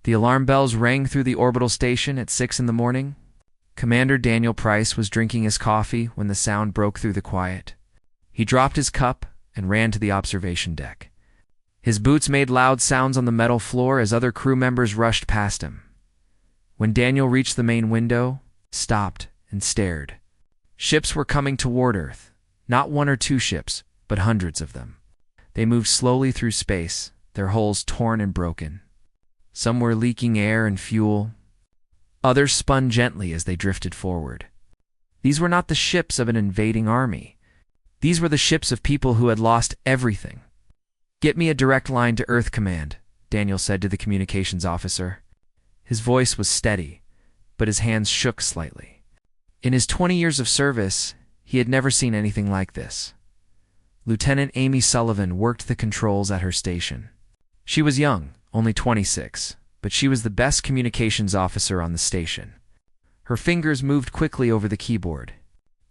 The alarm bells rang through the orbital station at 6 in the morning. Commander Daniel Price was drinking his coffee when the sound broke through the quiet. He dropped his cup and ran to the observation deck. His boots made loud sounds on the metal floor as other crew members rushed past him. When Daniel reached the main window, stopped and stared. Ships were coming toward Earth. Not one or two ships, but hundreds of them. They moved slowly through space, their hulls torn and broken. Some were leaking air and fuel. Others spun gently as they drifted forward. These were not the ships of an invading army. These were the ships of people who had lost everything. "Get me a direct line to Earth Command," Daniel said to the communications officer. His voice was steady, but his hands shook slightly. In his 20 years of service, he had never seen anything like this. Lieutenant Amy Sullivan worked the controls at her station. She was young, only 26, but she was the best communications officer on the station. Her fingers moved quickly over the keyboard.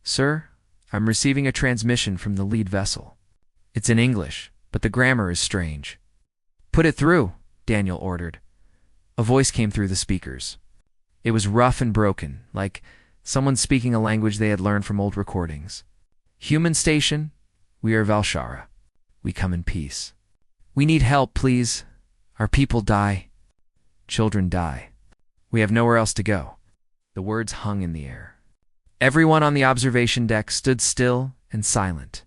"Sir, I'm receiving a transmission from the lead vessel. It's in English, but the grammar is strange." "Put it through," Daniel ordered. A voice came through the speakers. It was rough and broken, like someone speaking a language they had learned from old recordings. "Human station, we are Valshara. We come in peace. We need help, please. Our people die. Children die. We have nowhere else to go." The words hung in the air. Everyone on the observation deck stood still and silent.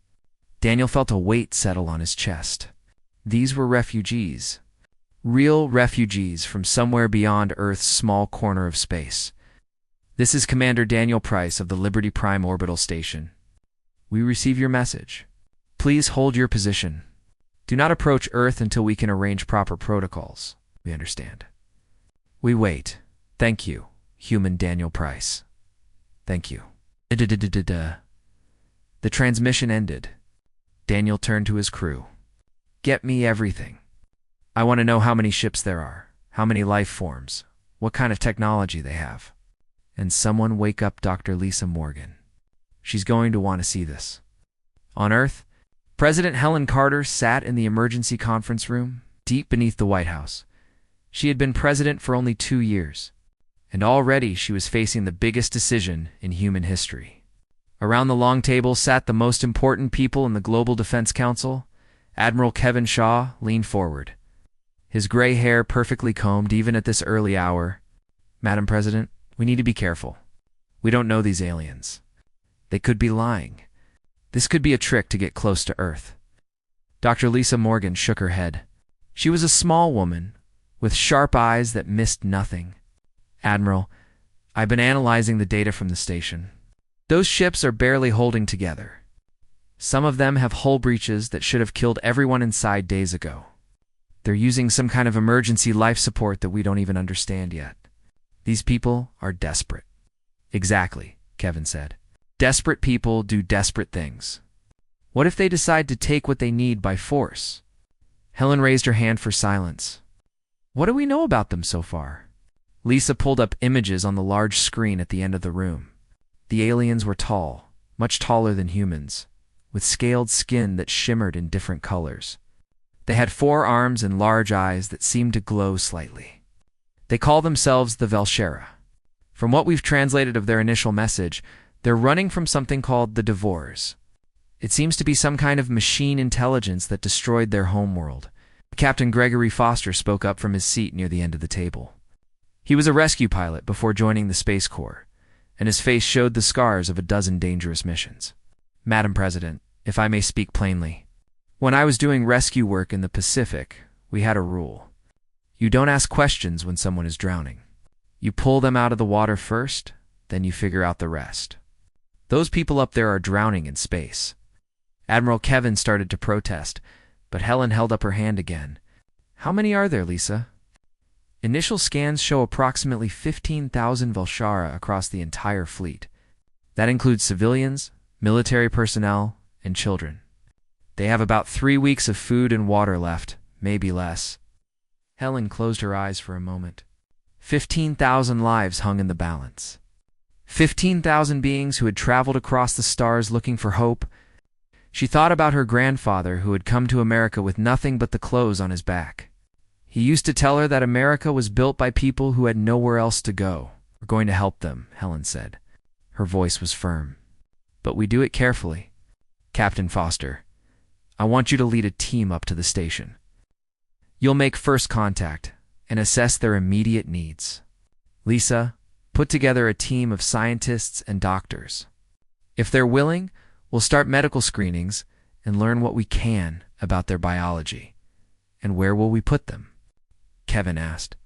Daniel felt a weight settle on his chest. These were refugees. Real refugees from somewhere beyond Earth's small corner of space. "This is Commander Daniel Price of the Liberty Prime Orbital Station. We receive your message. Please hold your position. Do not approach Earth until we can arrange proper protocols. We understand." "We wait. Thank you, human Daniel Price. Thank you." The transmission ended. Daniel turned to his crew. "Get me everything. I want to know how many ships there are, how many life forms, what kind of technology they have. And someone wake up Dr. Lisa Morgan. She's going to want to see this." On Earth, President Helen Carter sat in the emergency conference room, deep beneath the White House. She had been president for only 2 years, and already she was facing the biggest decision in human history. Around the long table sat the most important people in the Global Defense Council. Admiral Kevin Shaw leaned forward, his gray hair perfectly combed even at this early hour. "Madam President, we need to be careful. We don't know these aliens. They could be lying. This could be a trick to get close to Earth." Dr. Lisa Morgan shook her head. She was a small woman, with sharp eyes that missed nothing. "Admiral, I've been analyzing the data from the station. Those ships are barely holding together. Some of them have hull breaches that should have killed everyone inside days ago. They're using some kind of emergency life support that we don't even understand yet. These people are desperate." "Exactly," Kevin said. "Desperate people do desperate things. What if they decide to take what they need by force?" Helen raised her hand for silence. "What do we know about them so far?" Lisa pulled up images on the large screen at the end of the room. The aliens were tall, much taller than humans, with scaled skin that shimmered in different colors. They had 4 arms and large eyes that seemed to glow slightly. They call themselves the Valshara. From what we've translated of their initial message, they're running from something called the Devores. It seems to be some kind of machine intelligence that destroyed their homeworld. Captain Gregory Foster spoke up from his seat near the end of the table. He was a rescue pilot before joining the Space Corps, and his face showed the scars of a dozen dangerous missions. "Madam President, if I may speak plainly, when I was doing rescue work in the Pacific, we had a rule. You don't ask questions when someone is drowning. You pull them out of the water first, then you figure out the rest. Those people up there are drowning in space." Admiral Kevin started to protest, but Helen held up her hand again. "How many are there, Lisa?" "Initial scans show approximately 15,000 Valshara across the entire fleet. That includes civilians, military personnel, and children. They have about 3 weeks of food and water left, maybe less." Helen closed her eyes for a moment. 15,000 lives hung in the balance. 15,000 beings who had traveled across the stars looking for hope. She thought about her grandfather who had come to America with nothing but the clothes on his back. He used to tell her that America was built by people who had nowhere else to go. We're going to help them, Helen said. Her voice was firm. But we do it carefully. Captain Foster, I want you to lead a team up to the station. You'll make first contact and assess their immediate needs. Lisa, put together a team of scientists and doctors. If they're willing, we'll start medical screenings and learn what we can about their biology. And where will we put them? Kevin asked.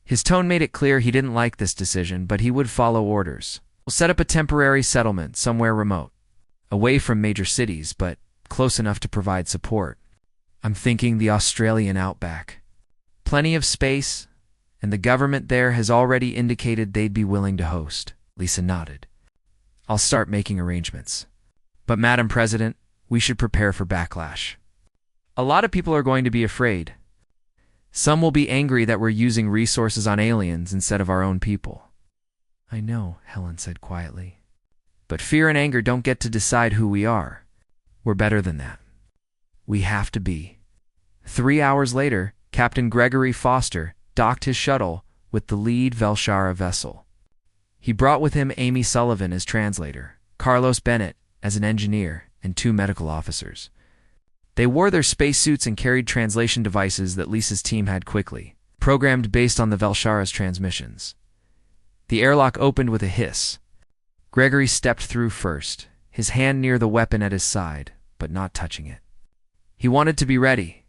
His tone made it clear he didn't like this decision, but he would follow orders. We'll set up a temporary settlement somewhere remote, away from major cities, but close enough to provide support. I'm thinking the Australian outback. Plenty of space, and the government there has already indicated they'd be willing to host. Lisa nodded. I'll start making arrangements. But Madam President, we should prepare for backlash. A lot of people are going to be afraid. Some will be angry that we're using resources on aliens instead of our own people. I know, Helen said quietly. But fear and anger don't get to decide who we are. We're better than that. We have to be. 3 hours later, Captain Gregory Foster docked his shuttle with the lead Velshara vessel. He brought with him Amy Sullivan as translator, Carlos Bennett as an engineer, and 2 medical officers. They wore their spacesuits and carried translation devices that Lisa's team had quickly, programmed based on the Velshara's transmissions. The airlock opened with a hiss. Gregory stepped through first, his hand near the weapon at his side, but not touching it. He wanted to be ready,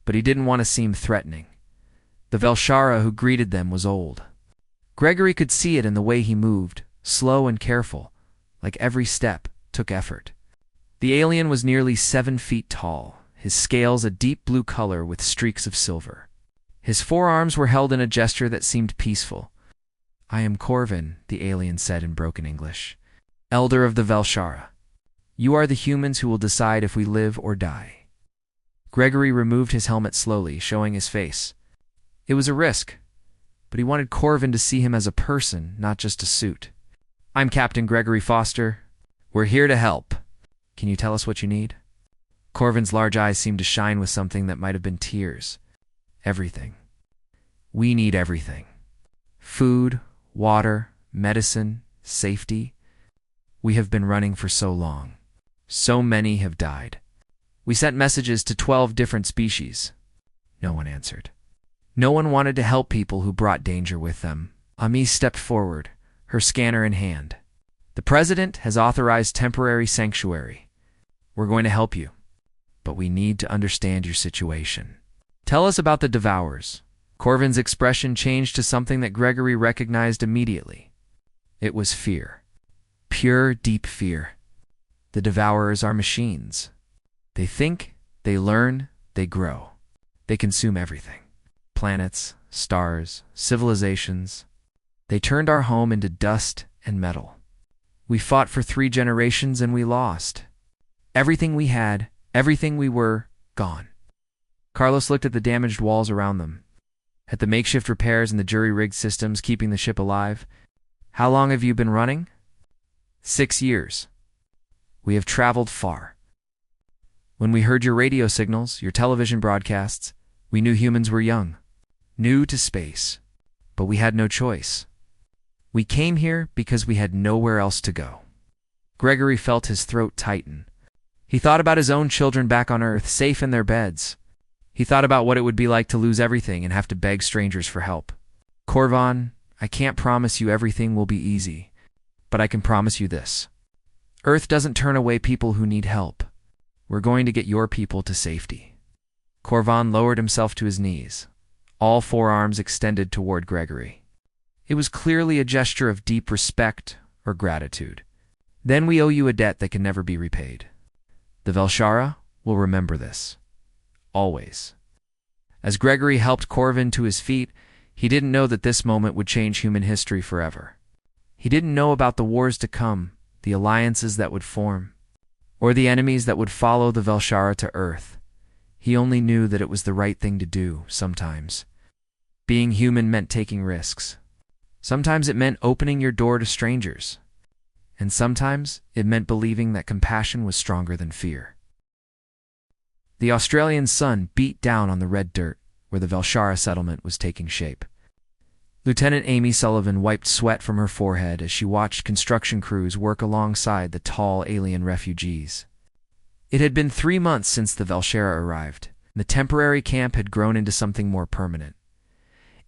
but he didn't want to seem threatening. The Velshara who greeted them was old. Gregory could see it in the way he moved, slow and careful, like every step took effort. The alien was nearly 7 feet tall, his scales a deep blue color with streaks of silver. His forearms were held in a gesture that seemed peaceful. I am Corvin, the alien said in broken English, elder of the Velshara. You are the humans who will decide if we live or die. Gregory removed his helmet slowly, showing his face. It was a risk, but he wanted Corvin to see him as a person, not just a suit. I'm Captain Gregory Foster. We're here to help. Can you tell us what you need? Corvin's large eyes seemed to shine with something that might have been tears. Everything. We need everything. Food, water, medicine, safety. We have been running for so long. So many have died. We sent messages to 12 different species. No one answered. No one wanted to help people who brought danger with them. Ami stepped forward, her scanner in hand. The president has authorized temporary sanctuary. We're going to help you, but we need to understand your situation. Tell us about the Devourers. Corvin's expression changed to something that Gregory recognized immediately. It was fear. Pure, deep fear. The Devourers are machines. They think, they learn, they grow. They consume everything. Planets, stars, civilizations. They turned our home into dust and metal. We fought for 3 generations and we lost. Everything we had, everything we were, gone. Carlos looked at the damaged walls around them, at the makeshift repairs and the jury-rigged systems keeping the ship alive. How long have you been running? 6 years. We have traveled far. When we heard your radio signals, your television broadcasts, we knew humans were young, new to space, but we had no choice. We came here because we had nowhere else to go. Gregory felt his throat tighten. He thought about his own children back on Earth, safe in their beds. He thought about what it would be like to lose everything and have to beg strangers for help. Corvin, I can't promise you everything will be easy, but I can promise you this. Earth doesn't turn away people who need help. We're going to get your people to safety. Corvin lowered himself to his knees, all forearms extended toward Gregory. It was clearly a gesture of deep respect or gratitude. Then we owe you a debt that can never be repaid. The Velshara will remember this. Always. As Gregory helped Corvin to his feet, he didn't know that this moment would change human history forever. He didn't know about the wars to come, the alliances that would form, or the enemies that would follow the Velshara to Earth. He only knew that it was the right thing to do, sometimes. Being human meant taking risks. Sometimes it meant opening your door to strangers. And sometimes it meant believing that compassion was stronger than fear. The Australian sun beat down on the red dirt, where where the Velshara settlement was taking shape. Lieutenant Amy Sullivan wiped sweat from her forehead as she watched construction crews work alongside the tall alien refugees. It had been 3 months since the Velshara arrived. The temporary camp had grown into something more permanent.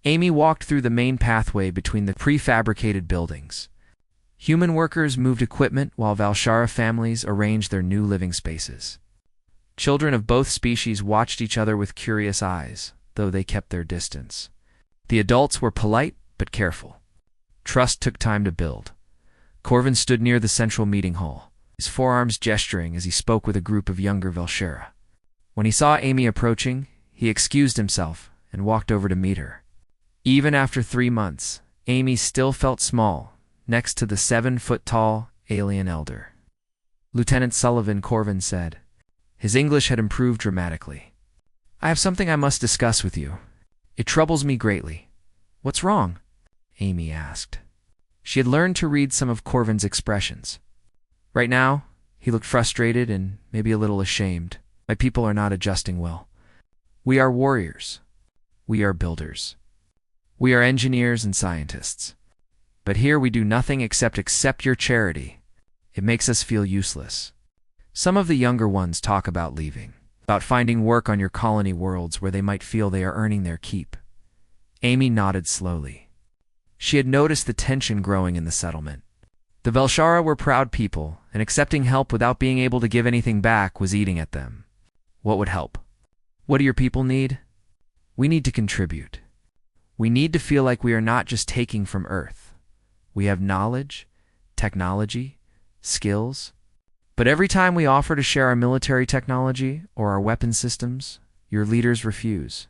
Amy walked through the main pathway between the prefabricated buildings. Human workers moved equipment while Velshara families arranged their new living spaces. Children of both species watched each other with curious eyes, though they kept their distance. The adults were polite but careful. Trust took time to build. Corvin stood near the central meeting hall, his forearms gesturing as he spoke with a group of younger Velshara. When he saw Amy approaching, he excused himself and walked over to meet her. Even after 3 months, Amy still felt small next to the 7-foot-tall alien elder. Lieutenant Sullivan, Corvin said. His English had improved dramatically. I have something I must discuss with you. It troubles me greatly. What's wrong? Amy asked. She had learned to read some of Corvin's expressions. Right now, he looked frustrated and maybe a little ashamed. My people are not adjusting well. We are warriors. We are builders. We are engineers and scientists. But here we do nothing except accept your charity. It makes us feel useless. Some of the younger ones talk about leaving, about finding work on your colony worlds where they might feel they are earning their keep. Amy nodded slowly. She had noticed the tension growing in the settlement. The Velshara were proud people, and accepting help without being able to give anything back was eating at them. What would help? What do your people need? We need to contribute. We need to feel like we are not just taking from Earth. We have knowledge, technology, skills. But every time we offer to share our military technology or our weapon systems, your leaders refuse.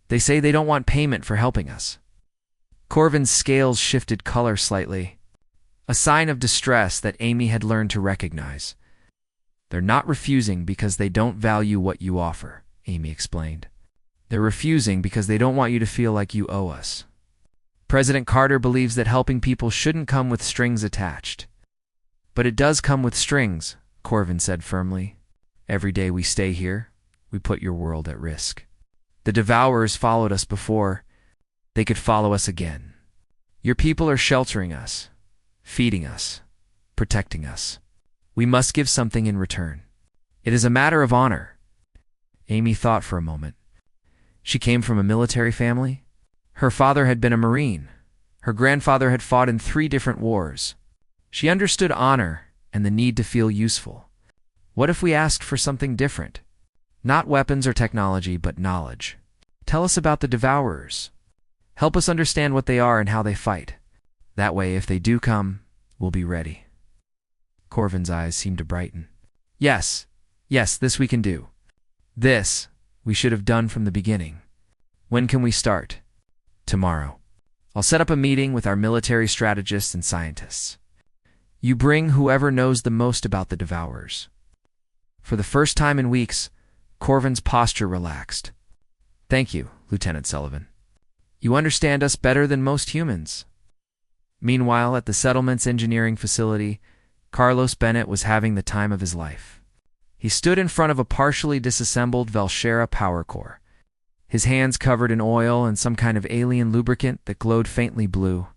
They say they don't want payment for helping us. Corvin's scales shifted color slightly, a sign of distress that Amy had learned to recognize. They're not refusing because they don't value what you offer, Amy explained. They're refusing because they don't want you to feel like you owe us. President Carter believes that helping people shouldn't come with strings attached. But it does come with strings, Corvin said firmly. Every day we stay here, we put your world at risk. The Devourers followed us before. They could follow us again. Your people are sheltering us, feeding us, protecting us. We must give something in return. It is a matter of honor. Amy thought for a moment. She came from a military family. Her father had been a Marine. Her grandfather had fought in 3 different wars. She understood honor and the need to feel useful. What if we asked for something different? Not weapons or technology, but knowledge. Tell us about the Devourers. Help us understand what they are and how they fight. That way, if they do come, we'll be ready. Corvin's eyes seemed to brighten. Yes, this we can do. This we should have done from the beginning. When can we start? Tomorrow. I'll set up a meeting with our military strategists and scientists. You bring whoever knows the most about the Devourers. For the first time in weeks, Corvin's posture relaxed. Thank you, Lieutenant Sullivan. You understand us better than most humans. Meanwhile, at the settlement's engineering facility, Carlos Bennett was having the time of his life. He stood in front of a partially disassembled Velshara power core, his hands covered in oil and some kind of alien lubricant that glowed faintly blue.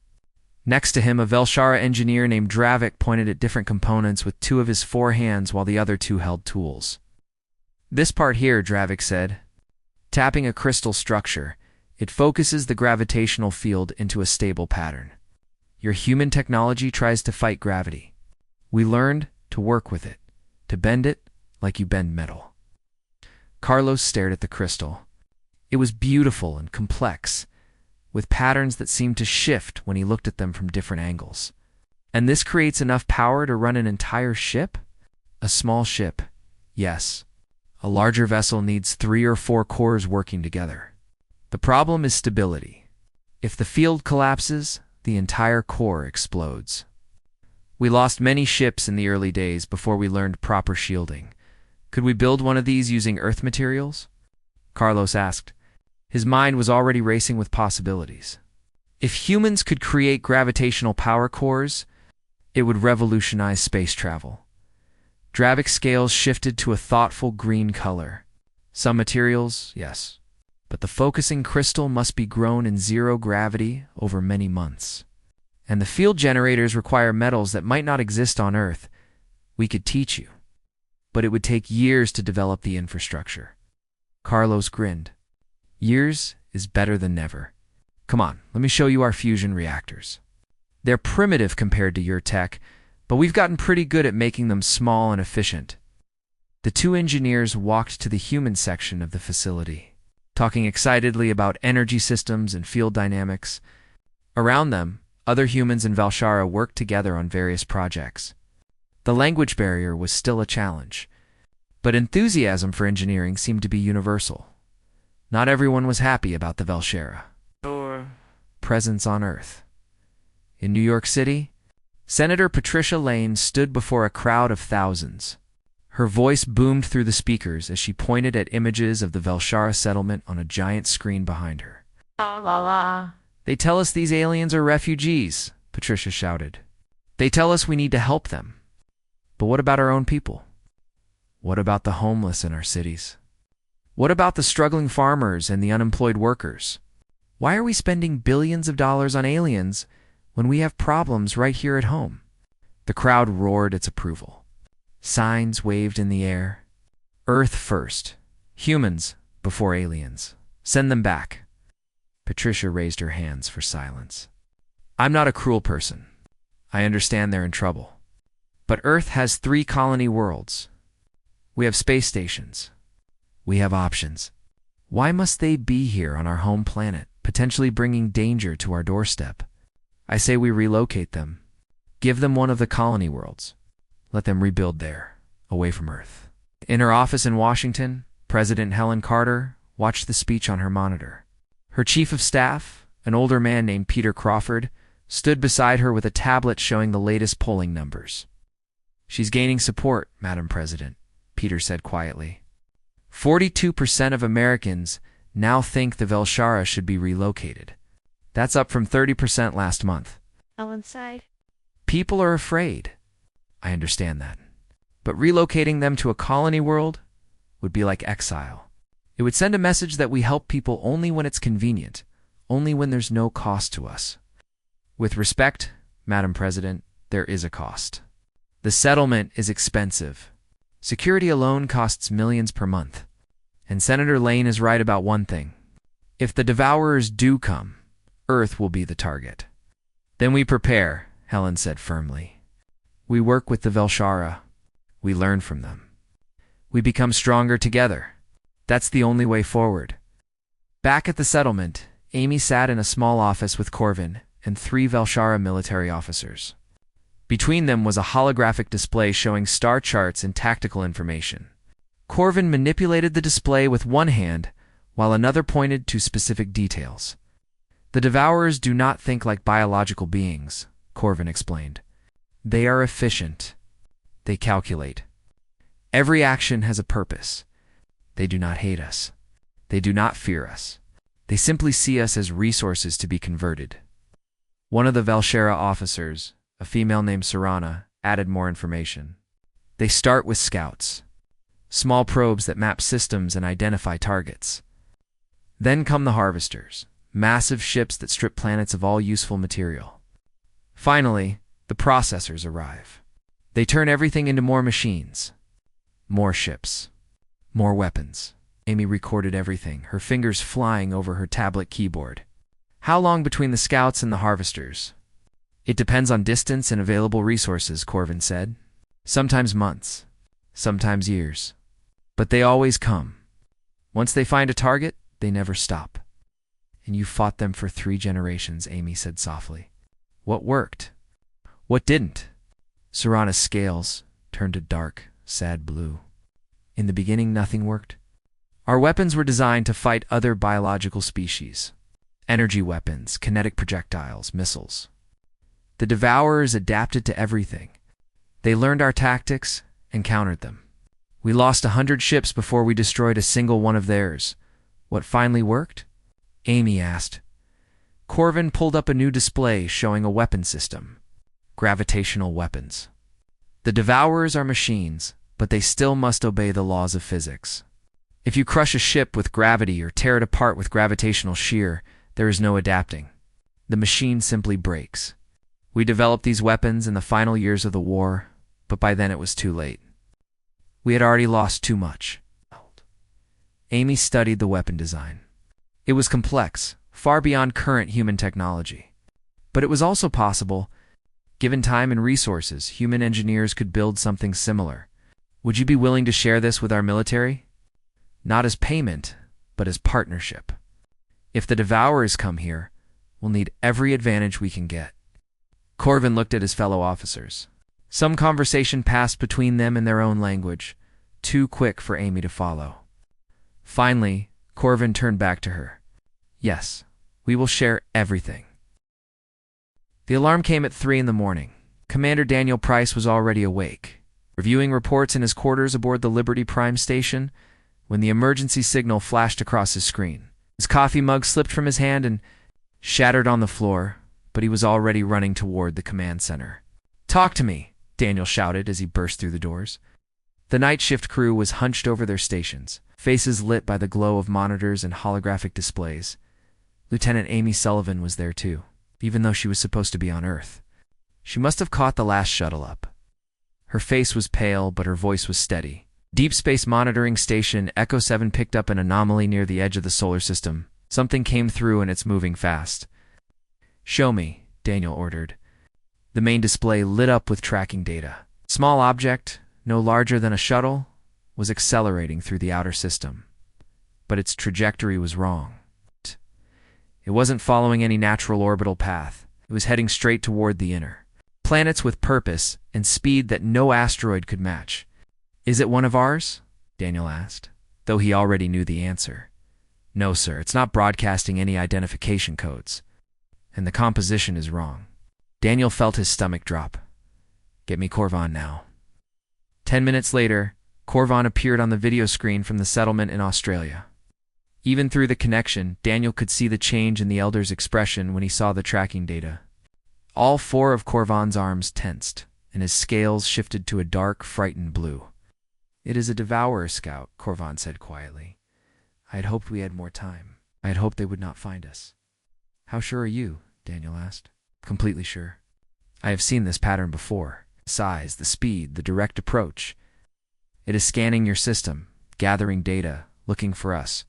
Next to him, a Velshara engineer named Dravik pointed at different components with 2 of his 4 hands while the other 2 held tools. This part here, Dravik said. Tapping a crystal structure, it focuses the gravitational field into a stable pattern. Your human technology tries to fight gravity. We learned to work with it, to bend it like you bend metal. Carlos stared at the crystal. It was beautiful and complex, with patterns that seemed to shift when he looked at them from different angles. And this creates enough power to run an entire ship? A small ship, yes. A larger vessel needs 3 or 4 cores working together. The problem is stability. If the field collapses, the entire core explodes. We lost many ships in the early days before we learned proper shielding. Could we build one of these using Earth materials? Carlos asked. His mind was already racing with possibilities. If humans could create gravitational power cores, it would revolutionize space travel. Dravik's scales shifted to a thoughtful green color. Some materials, yes. But the focusing crystal must be grown in zero gravity over many months. And the field generators require metals that might not exist on Earth. We could teach you, but it would take years to develop the infrastructure. Carlos grinned. Years is better than never. Come on, let me show you our fusion reactors. They're primitive compared to your tech, but we've gotten pretty good at making them small and efficient. The two engineers walked to the human section of the facility, talking excitedly about energy systems and field dynamics. Around them, other humans in Valshara worked together on various projects. The language barrier was still a challenge, but enthusiasm for engineering seemed to be universal. Not everyone was happy about the Valshara presence on Earth. In New York City, Senator Patricia Lane stood before a crowd of thousands. Her voice boomed through the speakers as she pointed at images of the Valshara settlement on a giant screen behind her. La la la. They tell us these aliens are refugees, Patricia shouted. They tell us we need to help them. But what about our own people? What about the homeless in our cities? What about the struggling farmers and the unemployed workers? Why are we spending billions of dollars on aliens when we have problems right here at home? The crowd roared its approval. Signs waved in the air. Earth first. Humans before aliens. Send them back. Patricia raised her hands for silence. I'm not a cruel person. I understand they're in trouble. But Earth has 3 colony worlds. We have space stations. We have options. Why must they be here on our home planet, potentially bringing danger to our doorstep? I say we relocate them. Give them one of the colony worlds. Let them rebuild there, away from Earth. In her office in Washington, President Helen Carter watched the speech on her monitor. Her chief of staff, an older man named Peter Crawford, stood beside her with a tablet showing the latest polling numbers. She's gaining support, Madam President, Peter said quietly. 42% of Americans now think the Valshara should be relocated. That's up from 30% last month. Helen sighed. People are afraid. I understand that. But relocating them to a colony world would be like exile. It would send a message that we help people only when it's convenient, only when there's no cost to us. With respect, Madam President, there is a cost. The settlement is expensive. Security alone costs millions per month. And Senator Lane is right about one thing. If the devourers do come, Earth will be the target. Then we prepare, Helen said firmly. We work with the Valshara. We learn from them. We become stronger together. That's the only way forward. Back at the settlement, Amy sat in a small office with Corvin and 3 Valshara military officers. Between them was a holographic display showing star charts and tactical information. Corvin manipulated the display with one hand, while another pointed to specific details. The Devourers do not think like biological beings, Corvin explained. They are efficient. They calculate. Every action has a purpose. They do not hate us. They do not fear us. They simply see us as resources to be converted. One of the Valshara officers, a female named Sarana, added more information. They start with scouts, small probes that map systems and identify targets. Then come the harvesters, massive ships that strip planets of all useful material. Finally, the processors arrive. They turn everything into more machines, more ships, more weapons. Amy recorded everything, her fingers flying over her tablet keyboard. How long between the scouts and the harvesters? It depends on distance and available resources, Corvin said. Sometimes months, sometimes years. But they always come. Once they find a target, they never stop. And you fought them for 3 generations, Amy said softly. What worked? What didn't? Sarana's scales turned a dark, sad blue. In the beginning, nothing worked. Our weapons were designed to fight other biological species. Energy weapons, kinetic projectiles, missiles. The Devourers adapted to everything. They learned our tactics and countered them. We lost 100 ships before we destroyed a single one of theirs. What finally worked? Amy asked. Corvin pulled up a new display showing a weapon system. Gravitational weapons. The Devourers are machines, but they still must obey the laws of physics. If you crush a ship with gravity or tear it apart with gravitational shear, there is no adapting. The machine simply breaks. We developed these weapons in the final years of the war, but by then it was too late. We had already lost too much. Amy studied the weapon design. It was complex, far beyond current human technology. But it was also possible. Given time and resources, human engineers could build something similar. Would you be willing to share this with our military? Not as payment, but as partnership. If the Devourers come here, we'll need every advantage we can get. Corvin looked at his fellow officers. Some conversation passed between them in their own language, too quick for Amy to follow. Finally, Corvin turned back to her. Yes, we will share everything. The alarm came at 3 in the morning. Commander Daniel Price was already awake, reviewing reports in his quarters aboard the Liberty Prime station when the emergency signal flashed across his screen. His coffee mug slipped from his hand and shattered on the floor, but he was already running toward the command center. "Talk to me," Daniel shouted as he burst through the doors. The night shift crew was hunched over their stations, faces lit by the glow of monitors and holographic displays. Lieutenant Amy Sullivan was there too, even though she was supposed to be on Earth. She must have caught the last shuttle up. Her face was pale, but her voice was steady. Deep Space Monitoring Station Echo 7 picked up an anomaly near the edge of the solar system. Something came through and it's moving fast. "Show me," Daniel ordered. The main display lit up with tracking data. Small object, no larger than a shuttle, was accelerating through the outer system. But its trajectory was wrong. It wasn't following any natural orbital path. It was heading straight toward the inner. Planets with purpose and speed that no asteroid could match. "Is it one of ours?" Daniel asked, though he already knew the answer. "No, sir, it's not broadcasting any identification codes. And the composition is wrong." Daniel felt his stomach drop. "Get me Corvin now." 10 minutes later, Corvin appeared on the video screen from the settlement in Australia. Even through the connection, Daniel could see the change in the Elder's expression when he saw the tracking data. All 4 of Corvin's arms tensed, and his scales shifted to a dark, frightened blue. "It is a Devourer scout," Corvin said quietly. "I had hoped we had more time. I had hoped they would not find us." "How sure are you?" Daniel asked. "Completely sure. I have seen this pattern before. The size, the speed, the direct approach. It is scanning your system, gathering data, looking for us."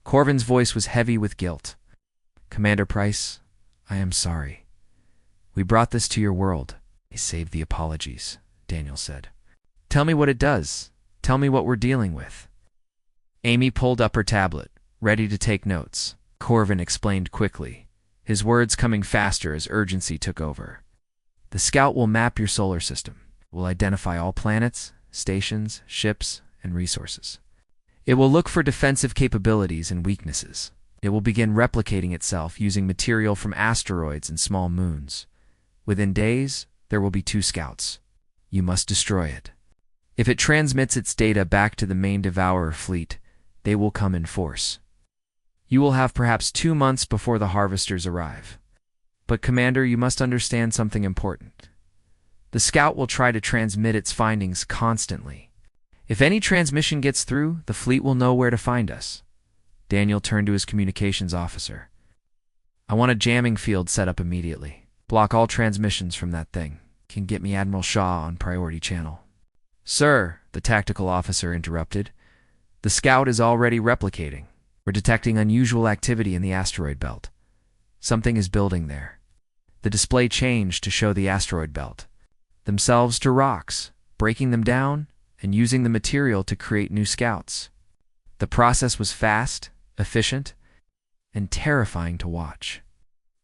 Corvin's voice was heavy with guilt. "Commander Price, I am sorry. We brought this to your world." "I save the apologies," Daniel said. "Tell me what it does. Tell me what we're dealing with." Amy pulled up her tablet, ready to take notes. Corvin explained quickly, his words coming faster as urgency took over. "The scout will map your solar system. It will identify all planets, stations, ships, and resources. It will look for defensive capabilities and weaknesses. It will begin replicating itself using material from asteroids and small moons. Within days, there will be 2 scouts. You must destroy it. If it transmits its data back to the main Devourer fleet, they will come in force. You will have perhaps 2 months before the harvesters arrive. But Commander, you must understand something important. The scout will try to transmit its findings constantly. If any transmission gets through, the fleet will know where to find us." Daniel turned to his communications officer. "I want a jamming field set up immediately. Block all transmissions from that thing. Can get me Admiral Shaw on priority channel." "Sir," the tactical officer interrupted, "the scout is already replicating. We're detecting unusual activity in the asteroid belt. Something is building there." The display changed to show the asteroid belt, themselves to rocks, breaking them down and using the material to create new scouts. The process was fast, efficient, and terrifying to watch.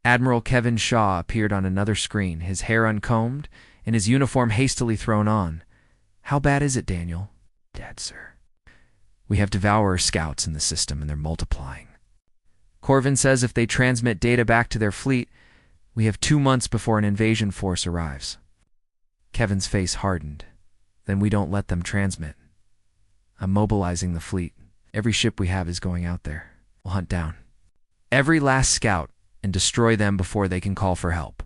Admiral Kevin Shaw appeared on another screen, his hair uncombed and his uniform hastily thrown on. "How bad is it, Daniel?" "Dead, sir. We have Devourer scouts in the system and they're multiplying. Corvin says if they transmit data back to their fleet, we have 2 months before an invasion force arrives." Kevin's face hardened. "Then we don't let them transmit. I'm mobilizing the fleet. Every ship we have is going out there. We'll hunt down every last scout and destroy them before they can call for help."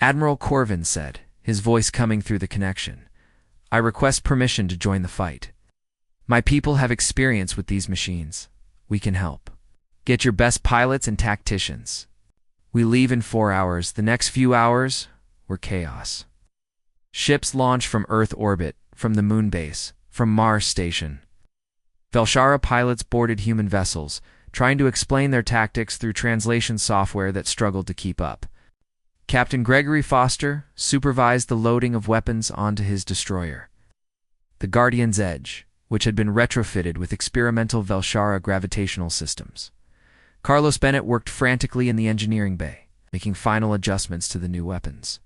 Admiral Corvin said, his voice coming through the connection, "I request permission to join the fight." My people have experience with these machines. We can help. Get your best pilots and tacticians. We leave in 4 hours. The next few hours were chaos. Ships launched from Earth orbit, from the moon base, from Mars station. Velshara pilots boarded human vessels, trying to explain their tactics through translation software that struggled to keep up. Captain Gregory Foster supervised the loading of weapons onto his destroyer, the Guardian's Edge, which had been retrofitted with experimental Velshara gravitational systems. Carlos Bennett worked frantically in the engineering bay, making final adjustments to the new weapons.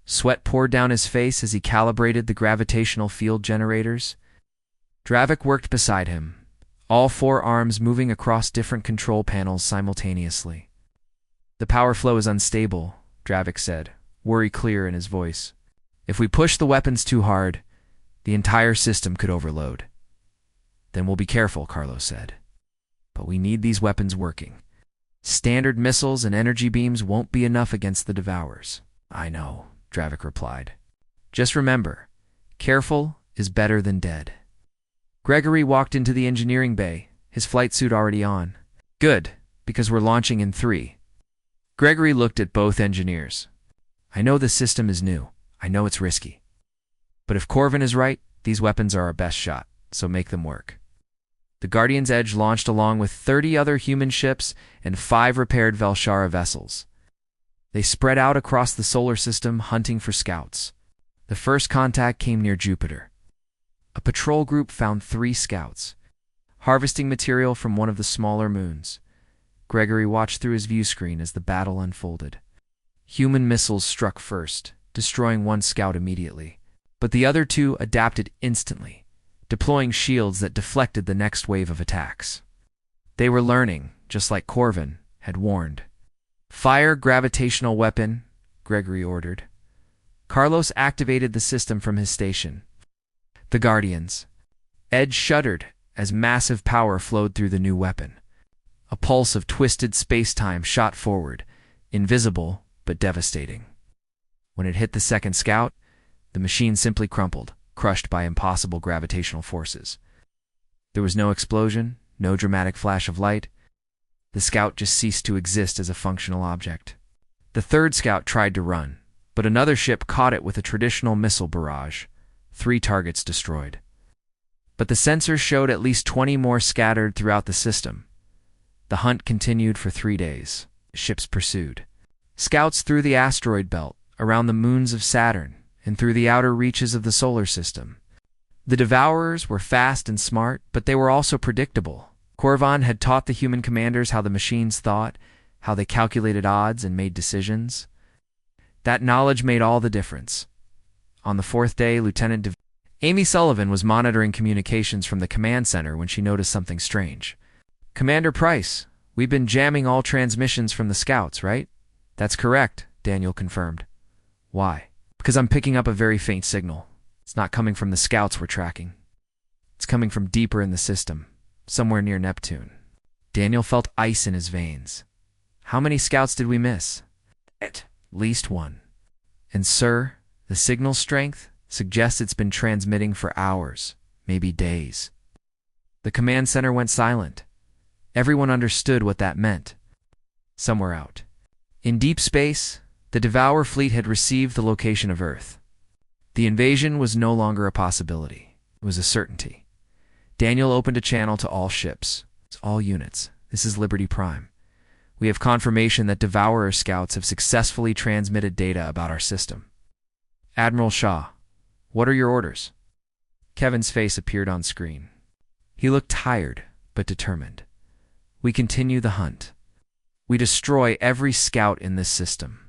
Sweat poured down his face as he calibrated the gravitational field generators. Dravik worked beside him, all 4 arms moving across different control panels simultaneously. The power flow is unstable, Dravik said, worry clear in his voice. If we push the weapons too hard, the entire system could overload. Then we'll be careful, Carlos said. But we need these weapons working. Standard missiles and energy beams won't be enough against the Devourers. I know, Dravik replied. Just remember, careful is better than dead. Gregory walked into the engineering bay, his flight suit already on. Good, because we're launching in 3. Gregory looked at both engineers. I know the system is new. I know it's risky. But if Corvin is right, these weapons are our best shot, so make them work. The Guardian's Edge launched along with 30 other human ships and 5 repaired Velshara vessels. They spread out across the solar system, hunting for scouts. The first contact came near Jupiter. A patrol group found 3 scouts, harvesting material from one of the smaller moons. Gregory watched through his view screen as the battle unfolded. Human missiles struck first, destroying 1 scout immediately, but the other 2 adapted instantly, deploying shields that deflected the next wave of attacks. They were learning, just like Corvin had warned. Fire gravitational weapon, Gregory ordered. Carlos activated the system from his station. The Guardian's Edge shuddered as massive power flowed through the new weapon. A pulse of twisted space-time shot forward, invisible but devastating. When it hit the second scout, the machine simply crumpled, crushed by impossible gravitational forces. There was no explosion, no dramatic flash of light. The scout just ceased to exist as a functional object. The third scout tried to run, but another ship caught it with a traditional missile barrage. 3 targets destroyed. But the sensors showed at least 20 more scattered throughout the system. The hunt continued for 3 days. Ships pursued. Scouts through the asteroid belt, around the moons of Saturn, and through the outer reaches of the solar system. The Devourers were fast and smart, but they were also predictable. Corvan had taught the human commanders how the machines thought, how they calculated odds and made decisions. That knowledge made all the difference. On the 4th day, Amy Sullivan was monitoring communications from the command center when she noticed something strange. Commander Price, we've been jamming all transmissions from the scouts, right? That's correct, Daniel confirmed. Why? Because I'm picking up a very faint signal. It's not coming from the scouts we're tracking. It's coming from deeper in the system, somewhere near Neptune. Daniel felt ice in his veins. How many scouts did we miss? At least 1. And sir, the signal strength suggests it's been transmitting for hours, maybe days. The command center went silent. Everyone understood what that meant. Somewhere out in deep space, the Devourer fleet had received the location of Earth. The invasion was no longer a possibility. It was a certainty. Daniel opened a channel to all ships. It's all units. This is Liberty Prime. We have confirmation that Devourer scouts have successfully transmitted data about our system. Admiral Shaw, what are your orders? Kevin's face appeared on screen. He looked tired, but determined. We continue the hunt. We destroy every scout in this system.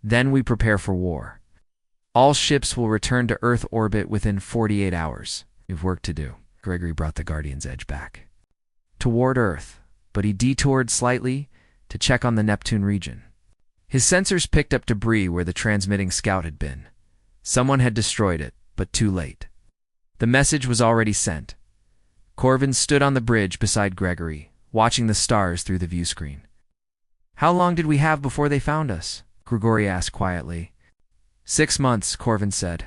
Then we prepare for war. All ships will return to Earth orbit within 48 hours. We've work to do. Gregory brought the Guardian's Edge back. Toward Earth, but he detoured slightly to check on the Neptune region. His sensors picked up debris where the transmitting scout had been. Someone had destroyed it, but too late. The message was already sent. Corvin stood on the bridge beside Gregory, watching the stars through the view screen. How long did we have before they found us? Gregory asked quietly. 6 months, Corvin said.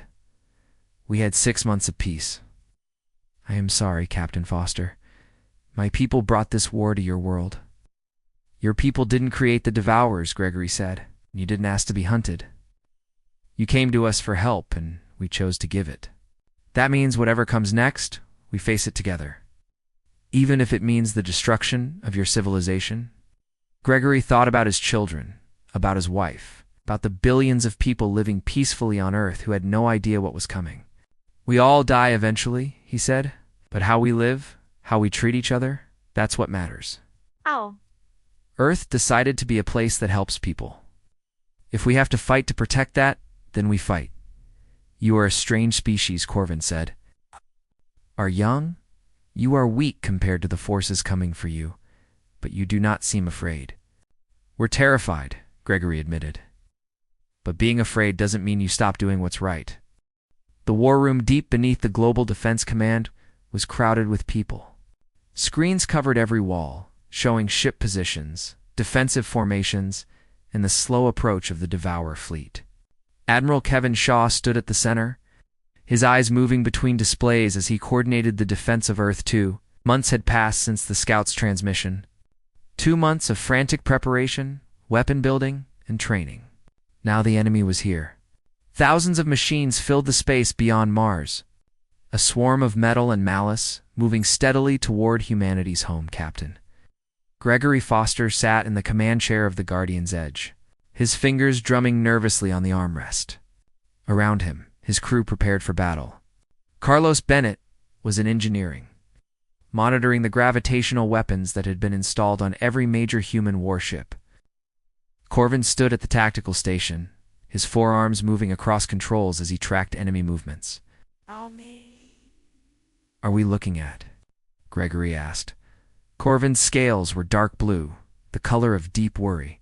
We had 6 months of peace. I am sorry, Captain Foster. My people brought this war to your world. Your people didn't create the Devourers, Gregory said. You didn't ask to be hunted. You came to us for help, and we chose to give it. That means whatever comes next, we face it together. Even if it means the destruction of your civilization. Gregory thought about his children, about his wife, about the billions of people living peacefully on Earth who had no idea what was coming. We all die eventually, he said, but how we live, how we treat each other, that's what matters. Ow. Earth decided to be a place that helps people. If we have to fight to protect that, then we fight. You are a strange species, Corvin said. Are young? You are weak compared to the forces coming for you, but you do not seem afraid. We're terrified, Gregory admitted. But being afraid doesn't mean you stop doing what's right. The war room deep beneath the Global Defense Command was crowded with people. Screens covered every wall, showing ship positions, defensive formations, and the slow approach of the Devourer fleet. Admiral Kevin Shaw stood at the center, his eyes moving between displays as he coordinated the defense of Earth 2. Months had passed since the Scout's transmission. 2 months of frantic preparation, weapon building, and training. Now the enemy was here. Thousands of machines filled the space beyond Mars. A swarm of metal and malice, moving steadily toward humanity's home, Captain. Gregory Foster sat in the command chair of the Guardian's Edge, his fingers drumming nervously on the armrest. Around him, his crew prepared for battle. Carlos Bennett was in engineering, monitoring the gravitational weapons that had been installed on every major human warship. Corvin stood at the tactical station, his forearms moving across controls as he tracked enemy movements. Oh, me. Are we looking at? Gregory asked. Corvin's scales were dark blue, the color of deep worry.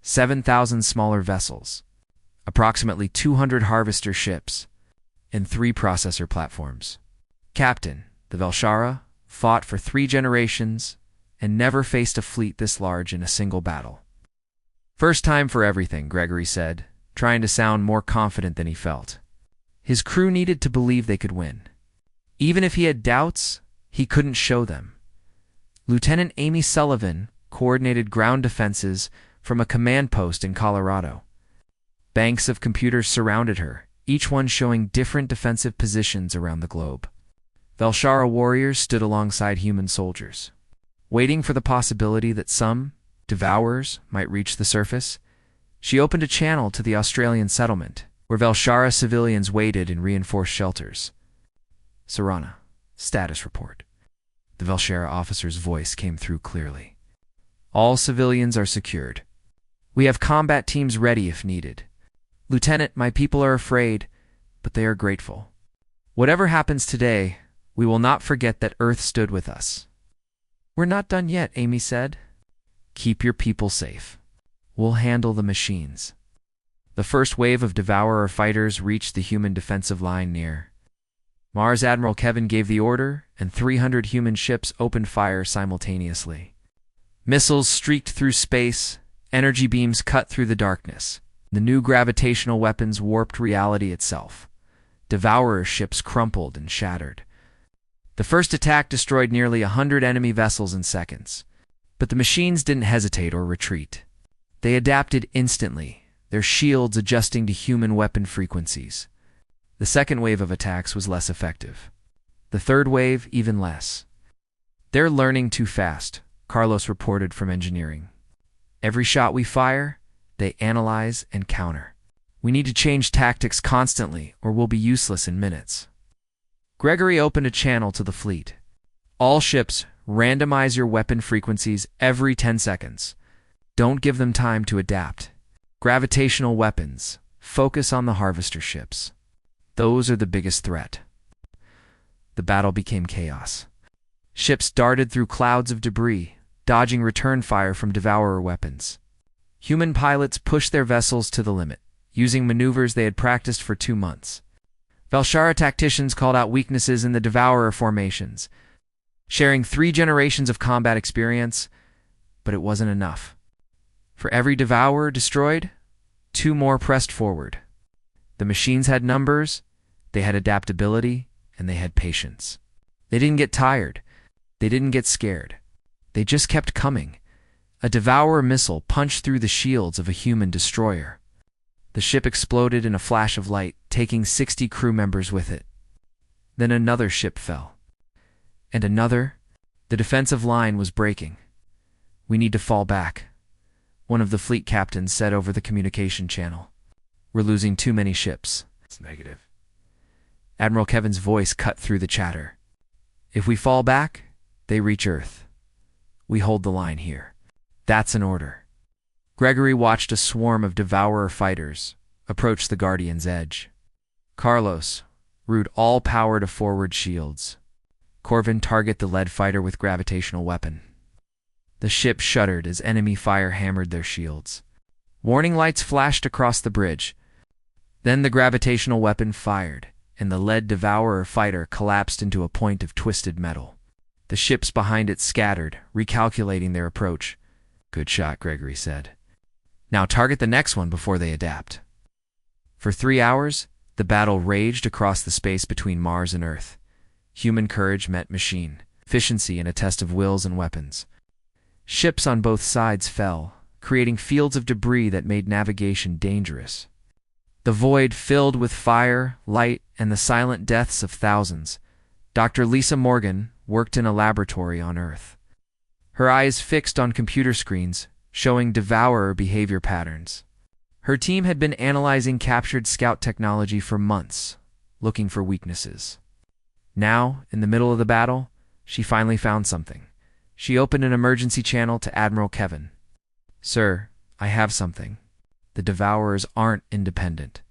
7,000 smaller vessels, approximately 200 harvester ships, and 3 processor platforms. Captain, the Velshara, fought for 3 generations and never faced a fleet this large in a single battle. First time for everything, Gregory said, trying to sound more confident than he felt. His crew needed to believe they could win. Even if he had doubts, he couldn't show them. Lieutenant Amy Sullivan coordinated ground defenses from a command post in Colorado. Banks of computers surrounded her, each one showing different defensive positions around the globe. Velshara warriors stood alongside human soldiers, waiting for the possibility that some Devourers might reach the surface. She opened a channel to the Australian settlement, where Velshara civilians waited in reinforced shelters. Sarana, status report. The Velshara officer's voice came through clearly. All civilians are secured. We have combat teams ready if needed. Lieutenant, my people are afraid, but they are grateful. Whatever happens today, we will not forget that Earth stood with us. We're not done yet, Amy said. Keep your people safe. We'll handle the machines. The first wave of Devourer fighters reached the human defensive line near. Mars Admiral Kevin gave the order, and 300 human ships opened fire simultaneously. Missiles streaked through space, energy beams cut through the darkness. The new gravitational weapons warped reality itself. Devourer ships crumpled and shattered. The first attack destroyed nearly 100 enemy vessels in seconds. But the machines didn't hesitate or retreat. They adapted instantly, their shields adjusting to human weapon frequencies. The second wave of attacks was less effective. The third wave, even less. They're learning too fast, Carlos reported from engineering. Every shot we fire, they analyze and counter. We need to change tactics constantly, or we'll be useless in minutes. Gregory opened a channel to the fleet. All ships, randomize your weapon frequencies every 10 seconds. Don't give them time to adapt. Gravitational weapons. Focus on the harvester ships. Those are the biggest threat. The battle became chaos. Ships darted through clouds of debris, dodging return fire from Devourer weapons. Human pilots pushed their vessels to the limit, using maneuvers they had practiced for 2 months. Velshara tacticians called out weaknesses in the Devourer formations, sharing 3 generations of combat experience, but it wasn't enough. For every Devourer destroyed, 2 more pressed forward. The machines had numbers, they had adaptability, and they had patience. They didn't get tired. They didn't get scared. They just kept coming. A Devourer missile punched through the shields of a human destroyer. The ship exploded in a flash of light, taking 60 crew members with it. Then another ship fell. And another. The defensive line was breaking. "We need to fall back," one of the fleet captains said over the communication channel. "We're losing too many ships." It's negative. Admiral Kevin's voice cut through the chatter. "If we fall back, they reach Earth. We hold the line here. That's an order." Gregory watched a swarm of Devourer fighters approach the Guardian's edge. Carlos route all power to forward shields. Corvin target the lead fighter with gravitational weapon. The ship shuddered as enemy fire hammered their shields. Warning lights flashed across the bridge. Then the gravitational weapon fired, and the lead Devourer fighter collapsed into a point of twisted metal. The ships behind it scattered, recalculating their approach. "Good shot," Gregory said. "Now target the next one before they adapt." For 3 hours, the battle raged across the space between Mars and Earth. Human courage met machine efficiency in a test of wills and weapons. Ships on both sides fell, creating fields of debris that made navigation dangerous. The void filled with fire, light, and the silent deaths of thousands. Dr. Lisa Morgan worked in a laboratory on Earth. Her eyes fixed on computer screens, showing Devourer behavior patterns. Her team had been analyzing captured scout technology for months, looking for weaknesses. Now, in the middle of the battle, she finally found something. She opened an emergency channel to Admiral Kevin. "Sir, I have something. The Devourers aren't independent.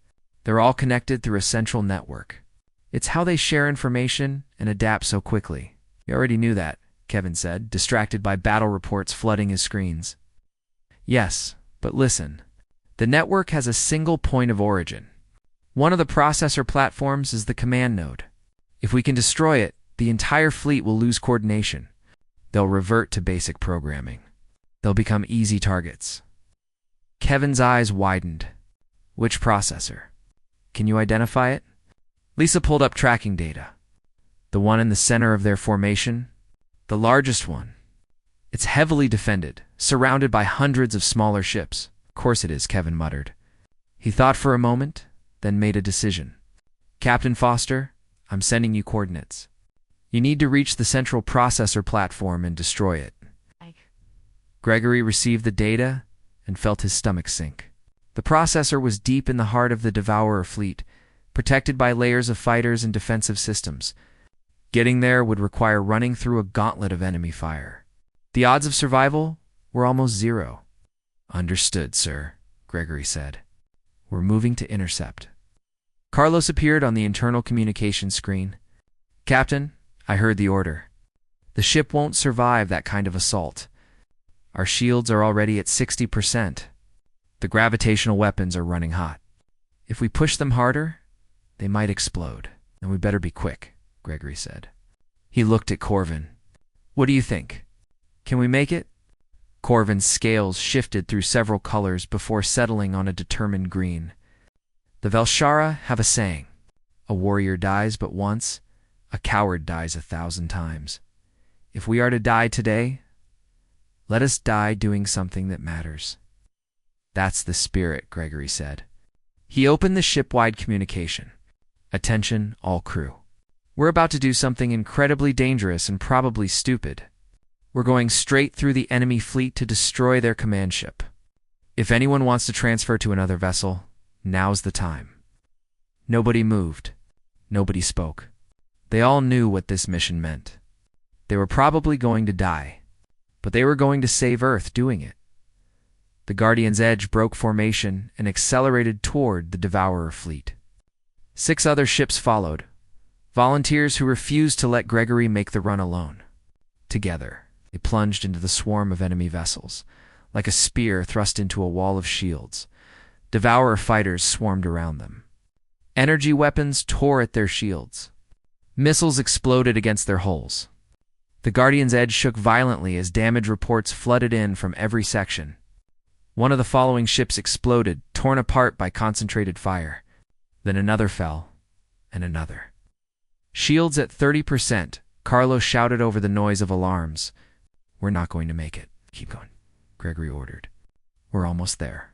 They're all connected through a central network. It's how they share information and adapt so quickly." "We already knew that," Kevin said, distracted by battle reports flooding his screens. "Yes, but listen. The network has a single point of origin. One of the processor platforms is the command node. If we can destroy it, the entire fleet will lose coordination. They'll revert to basic programming. They'll become easy targets." Kevin's eyes widened. "Which processor? Can you identify it?" Lisa pulled up tracking data. "The one in the center of their formation? The largest one. It's heavily defended, surrounded by hundreds of smaller ships." "Of course it is," Kevin muttered. He thought for a moment, then made a decision. "Captain Foster, I'm sending you coordinates. You need to reach the central processor platform and destroy it." Gregory received the data and felt his stomach sink. The processor was deep in the heart of the Devourer fleet, protected by layers of fighters and defensive systems. Getting there would require running through a gauntlet of enemy fire. The odds of survival were almost zero. "Understood, sir," Gregory said. "We're moving to intercept." Carlos appeared on the internal communication screen. "Captain, I heard the order. The ship won't survive that kind of assault. Our shields are already at 60%. The gravitational weapons are running hot. If we push them harder, they might explode. And we better be quick," Gregory said. He looked at Corvin. "What do you think? Can we make it?" Corvin's scales shifted through several colors before settling on a determined green. "The Velshara have a saying. A warrior dies but once, a coward dies 1,000 times. If we are to die today, let us die doing something that matters." "That's the spirit," Gregory said. He opened the ship-wide communication. "Attention, all crew. We're about to do something incredibly dangerous and probably stupid. We're going straight through the enemy fleet to destroy their command ship. If anyone wants to transfer to another vessel, now's the time." Nobody moved. Nobody spoke. They all knew what this mission meant. They were probably going to die, but they were going to save Earth doing it. The Guardian's Edge broke formation and accelerated toward the Devourer fleet. 6 other ships followed, volunteers who refused to let Gregory make the run alone. Together, they plunged into the swarm of enemy vessels, like a spear thrust into a wall of shields. Devourer fighters swarmed around them. Energy weapons tore at their shields. Missiles exploded against their hulls. The Guardian's Edge shook violently as damage reports flooded in from every section. One of the following ships exploded, torn apart by concentrated fire. Then another fell, and another. Shields at 30%, Carlos shouted over the noise of alarms. "We're not going to make it." "Keep going," Gregory ordered. "We're almost there."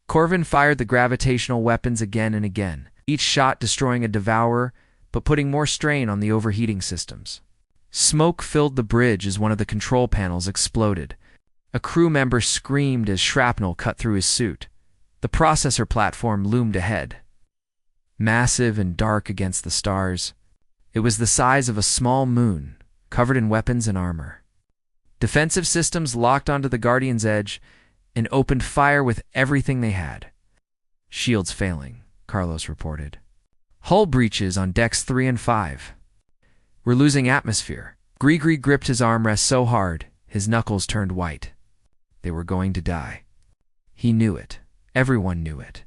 Corvin fired the gravitational weapons again and again, each shot destroying a devourer, but putting more strain on the overheating systems. Smoke filled the bridge as one of the control panels exploded. A crew member screamed as shrapnel cut through his suit. The processor platform loomed ahead, massive and dark against the stars. It was the size of a small moon, covered in weapons and armor. Defensive systems locked onto the Guardian's edge and opened fire with everything they had. "Shields failing," Carlos reported. "Hull breaches on decks 3 and 5. We're losing atmosphere." Grigri gripped his armrest so hard, his knuckles turned white. They were going to die. He knew it. Everyone knew it.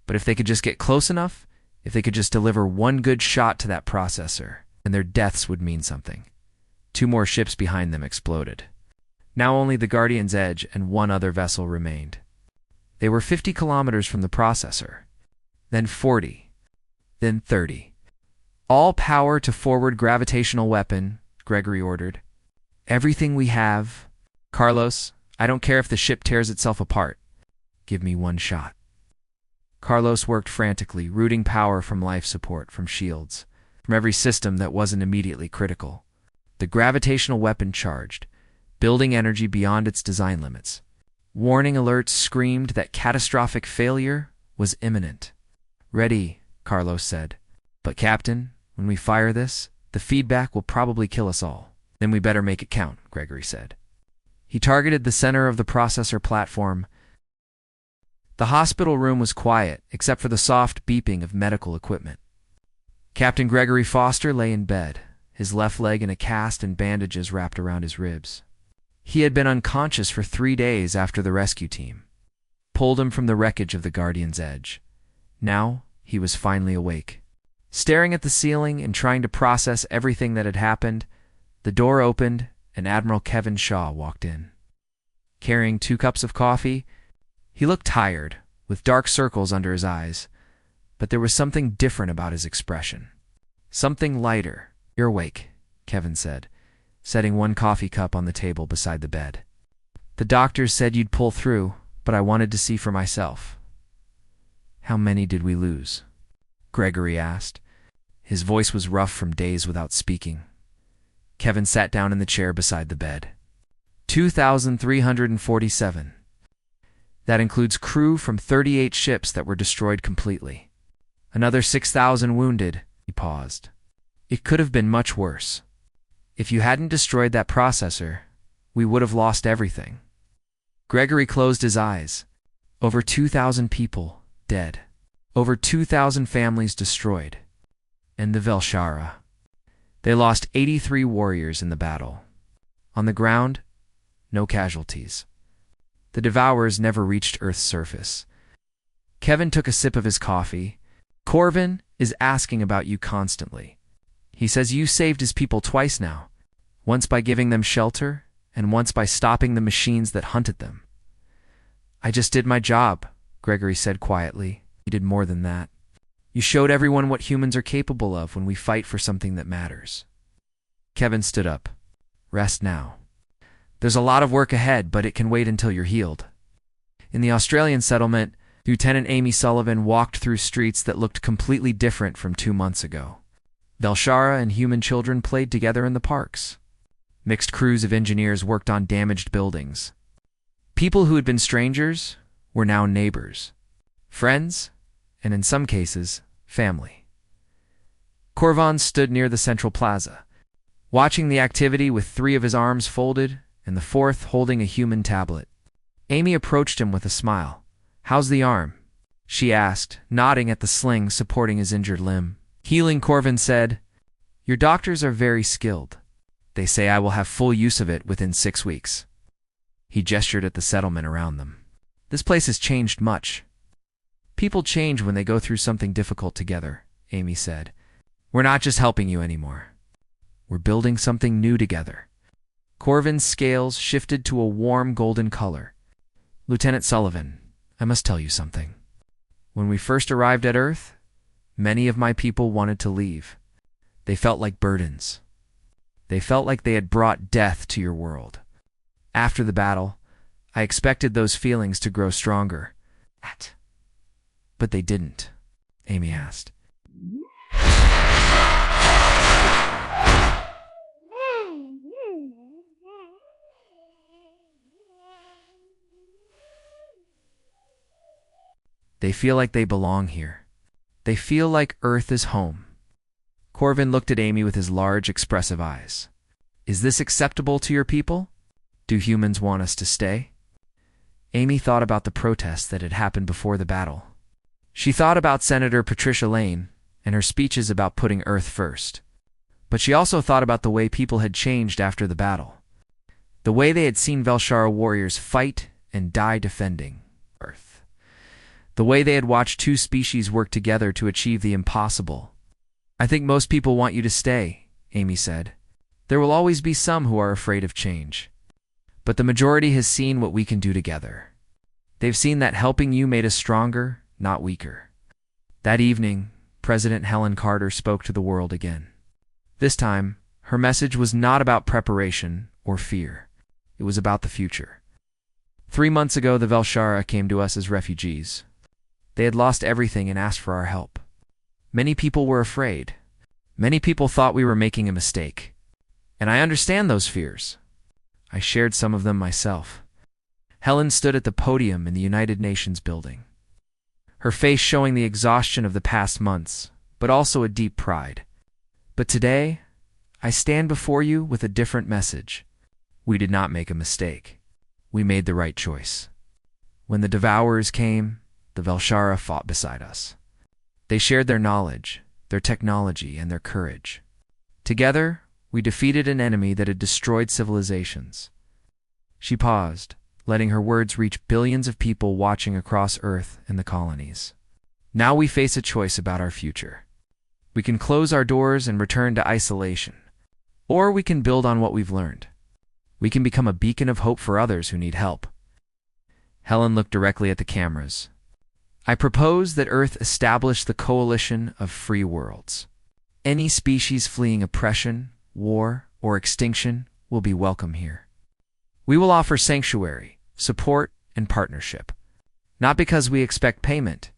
But if they could just get close enough, if they could just deliver one good shot to that processor, then their deaths would mean something. 2 more ships behind them exploded. Now only the Guardian's Edge and 1 other vessel remained. They were 50 kilometers from the processor, then 40, then 30. "All power to forward gravitational weapon," Gregory ordered. "Everything we have." "Carlos, I don't care if the ship tears itself apart. Give me 1 shot." Carlos worked frantically, rooting power from life support, from shields, from every system that wasn't immediately critical. The gravitational weapon charged, building energy beyond its design limits. Warning alerts screamed that catastrophic failure was imminent. "Ready," Carlos said. "But Captain, when we fire this, the feedback will probably kill us all." "Then we better make it count," Gregory said. He targeted the center of the processor platform. The hospital room was quiet, except for the soft beeping of medical equipment. Captain Gregory Foster lay in bed, his left leg in a cast and bandages wrapped around his ribs. He had been unconscious for 3 days after the rescue team pulled him from the wreckage of the Guardian's Edge. Now he was finally awake. Staring at the ceiling and trying to process everything that had happened, the door opened and Admiral Kevin Shaw walked in. Carrying 2 cups of coffee, he looked tired, with dark circles under his eyes, but there was something different about his expression. Something lighter. "You're awake," Kevin said, setting 1 coffee cup on the table beside the bed. "The doctors said you'd pull through, but I wanted to see for myself." "How many did we lose?" Gregory asked. His voice was rough from days without speaking. Kevin sat down in the chair beside the bed. 2,347. That includes crew from 38 ships that were destroyed completely. Another 6,000 wounded." He paused. "It could have been much worse. If you hadn't destroyed that processor, we would have lost everything." Gregory closed his eyes. Over 2,000 people dead. Over 2,000 families destroyed. And the Velshara. They lost 83 warriors in the battle. On the ground, no casualties. The Devourers never reached Earth's surface. Kevin took a sip of his coffee. "Corvin is asking about you constantly. He says you saved his people twice now, once by giving them shelter, and once by stopping the machines that hunted them." "I just did my job," Gregory said quietly. "You did more than that. You showed everyone what humans are capable of when we fight for something that matters." Kevin stood up. "Rest now. There's a lot of work ahead, but it can wait until you're healed." In the Australian settlement, Lieutenant Amy Sullivan walked through streets that looked completely different from 2 months ago. Velshara and human children played together in the parks. Mixed crews of engineers worked on damaged buildings. People who had been strangers were now neighbors, friends, and in some cases, family. Corvan stood near the central plaza, watching the activity with 3 of his arms folded and the 4th holding a human tablet. Amy approached him with a smile. "How's the arm?" she asked, nodding at the sling supporting his injured limb. Healing, Corvin said, "Your doctors are very skilled. They say I will have full use of it within 6 weeks." He gestured at the settlement around them. "This place has changed much." "People change when they go through something difficult together," Amy said. "We're not just helping you anymore. We're building something new together." Corvin's scales shifted to a warm golden color. "Lieutenant Sullivan, I must tell you something. When we first arrived at Earth, many of my people wanted to leave. They felt like burdens. They felt like they had brought death to your world. After the battle, I expected those feelings to grow stronger. But they didn't, Amy asked. They feel like they belong here. They feel like Earth is home. Corvin looked at Amy with his large, expressive eyes. Is this acceptable to your people? Do humans want us to stay? Amy thought about the protests that had happened before the battle. She thought about Senator Patricia Lane and her speeches about putting Earth first. But she also thought about the way people had changed after the battle. The way they had seen Velshara warriors fight and die defending Earth. The way they had watched two species work together to achieve the impossible. I think most people want you to stay, Amy said. There will always be some who are afraid of change. But the majority has seen what we can do together. They've seen that helping you made us stronger, not weaker. That evening, President Helen Carter spoke to the world again. This time, her message was not about preparation or fear. It was about the future. 3 months ago, the Velshara came to us as refugees. They had lost everything and asked for our help. Many people were afraid. Many people thought we were making a mistake. And I understand those fears. I shared some of them myself. Helen stood at the podium in the United Nations building, her face showing the exhaustion of the past months, but also a deep pride. But today, I stand before you with a different message. We did not make a mistake. We made the right choice. When the Devourers came, the Velshara fought beside us. They shared their knowledge, their technology, and their courage. Together, we defeated an enemy that had destroyed civilizations. She paused, letting her words reach billions of people watching across Earth and the colonies. Now we face a choice about our future. We can close our doors and return to isolation, or we can build on what we've learned. We can become a beacon of hope for others who need help. Helen looked directly at the cameras. I propose that Earth establish the coalition of free worlds. Any species fleeing oppression, war, or extinction will be welcome here. We will offer sanctuary, support, and partnership. Not because we expect payment,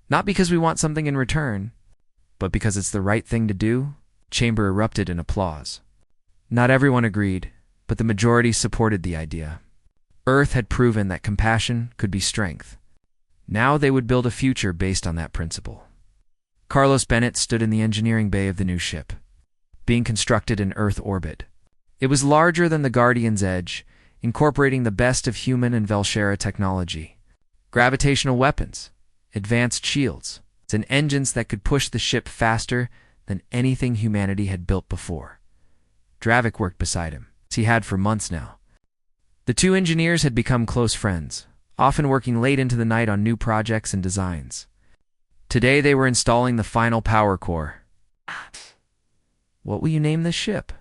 not because we want something in return, but because it's the right thing to do. Chamber erupted in applause. Not everyone agreed, but the majority supported the idea. Earth had proven that compassion could be strength. Now they would build a future based on that principle. Carlos Bennett stood in the engineering bay of the new ship, being constructed in Earth orbit. It was larger than the Guardian's Edge, incorporating the best of human and Velshara technology. Gravitational weapons, advanced shields, and engines that could push the ship faster than anything humanity had built before. Dravik worked beside him, as he had for months now. The two engineers had become close friends, often working late into the night on new projects and designs. Today they were installing the final power core. What will you name this ship?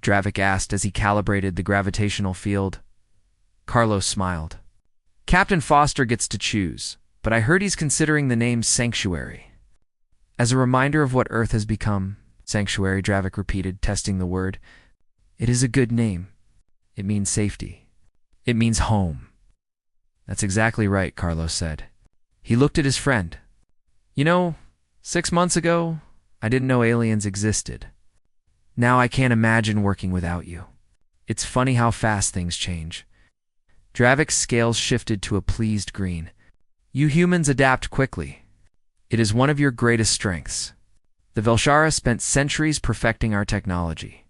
Dravik asked as he calibrated the gravitational field. Carlos smiled. Captain Foster gets to choose, but I heard he's considering the name Sanctuary. As a reminder of what Earth has become, Sanctuary, Dravik repeated, testing the word. It is a good name. It means safety. It means home. That's exactly right, Carlos said. He looked at his friend. 6 months ago, I didn't know aliens existed. Now I can't imagine working without you. It's funny how fast things change. Dravik's scales shifted to a pleased green. You humans adapt quickly. It is one of your greatest strengths. The Velshara spent centuries perfecting our technology.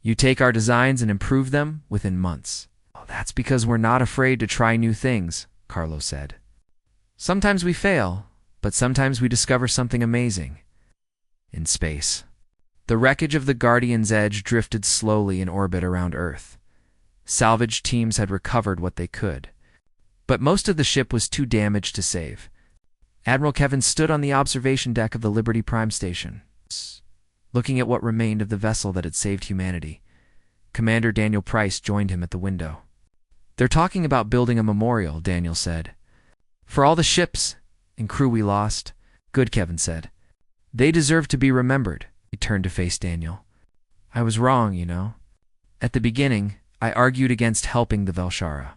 You take our designs and improve them within months. Oh, that's because we're not afraid to try new things, Carlos said. Sometimes we fail, but sometimes we discover something amazing. In space. The wreckage of the Guardian's Edge drifted slowly in orbit around Earth. Salvage teams had recovered what they could, but most of the ship was too damaged to save. Admiral Kevin stood on the observation deck of the Liberty Prime Station, looking at what remained of the vessel that had saved humanity. Commander Daniel Price joined him at the window. They're talking about building a memorial, Daniel said. For all the ships and crew we lost, good, Kevin said. They deserve to be remembered. He turned to face Daniel. I was wrong, At the beginning, I argued against helping the Velshara.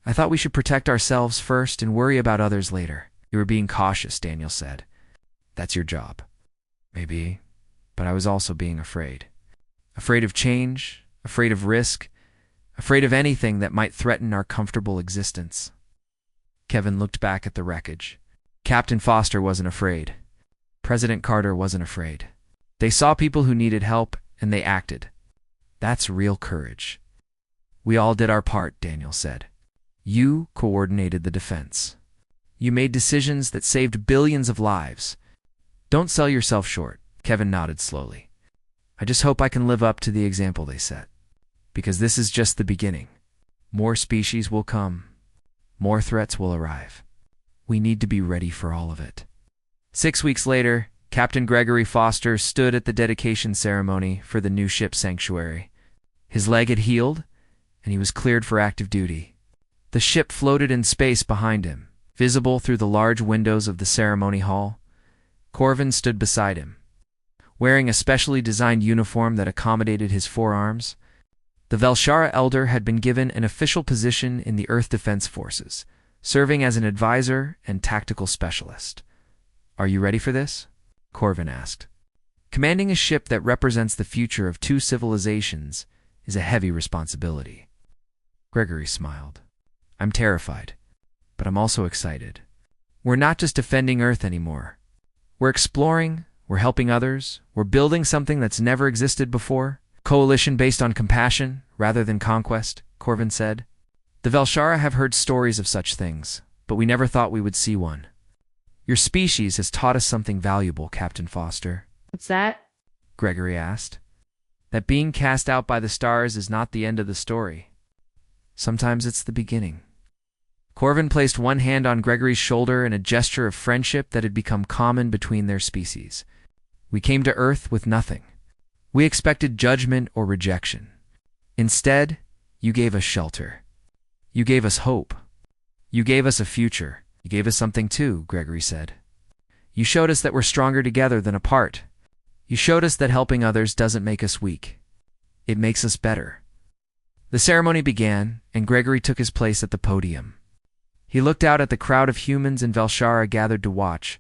I thought we should protect ourselves first and worry about others later. You were being cautious, Daniel said. That's your job. Maybe, but I was also being afraid. Afraid of change, afraid of risk, afraid of anything that might threaten our comfortable existence. Kevin looked back at the wreckage. Captain Foster wasn't afraid. President Carter wasn't afraid. They saw people who needed help, and they acted. That's real courage. We all did our part, Daniel said. You coordinated the defense. You made decisions that saved billions of lives. Don't sell yourself short, Kevin nodded slowly. I just hope I can live up to the example they set. Because this is just the beginning. More species will come. More threats will arrive. We need to be ready for all of it. 6 weeks later, Captain Gregory Foster stood at the dedication ceremony for the new ship Sanctuary. His leg had healed, and he was cleared for active duty. The ship floated in space behind him, visible through the large windows of the ceremony hall. Corvin stood beside him. Wearing a specially designed uniform that accommodated his forearms, the Velshara Elder had been given an official position in the Earth Defense Forces, serving as an advisor and tactical specialist. Are you ready for this? Corvin asked. Commanding a ship that represents the future of two civilizations is a heavy responsibility. Gregory smiled. I'm terrified, but I'm also excited. We're not just defending Earth anymore. We're exploring, we're helping others, we're building something that's never existed before. Coalition based on compassion rather than conquest, Corvin said. The Velshara have heard stories of such things, but we never thought we would see one. Your species has taught us something valuable, Captain Foster. What's that? Gregory asked. That being cast out by the stars is not the end of the story. Sometimes it's the beginning. Corvin placed one hand on Gregory's shoulder in a gesture of friendship that had become common between their species. We came to Earth with nothing. We expected judgment or rejection. Instead, you gave us shelter. You gave us hope. You gave us a future. You gave us something too, Gregory said. You showed us that we're stronger together than apart. You showed us that helping others doesn't make us weak. It makes us better. The ceremony began, and Gregory took his place at the podium. He looked out at the crowd of humans and Velshara gathered to watch,